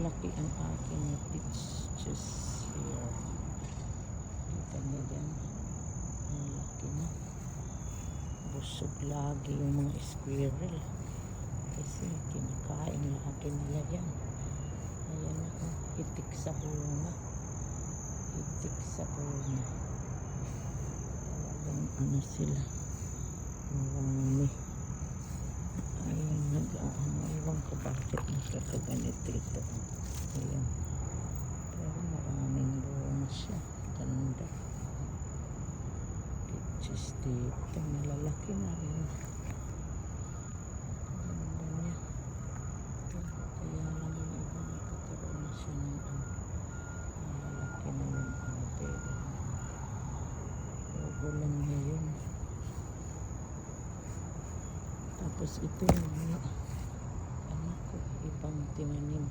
malalaki ang aking peaches here. Kita niyo dyan, ang laki na. Busog lagi yung mga squirrel kasi kinakain lagi nila yan. Ayan ako, itik sa bunga, itik sa bunga. Talagang ano sila, marami. Ayan, nag-aano ko bakit nakakaganito ito. Ayan, pero maraming bunga siya, ganda. Peaches dito, malalaki na rin. Ganda niya. Ito, kaya lang yung iba nagkakaroon na siya ng malalaki na yung pero logo lang niya yun. Tapos ito yung ano ko, ibang tinanim.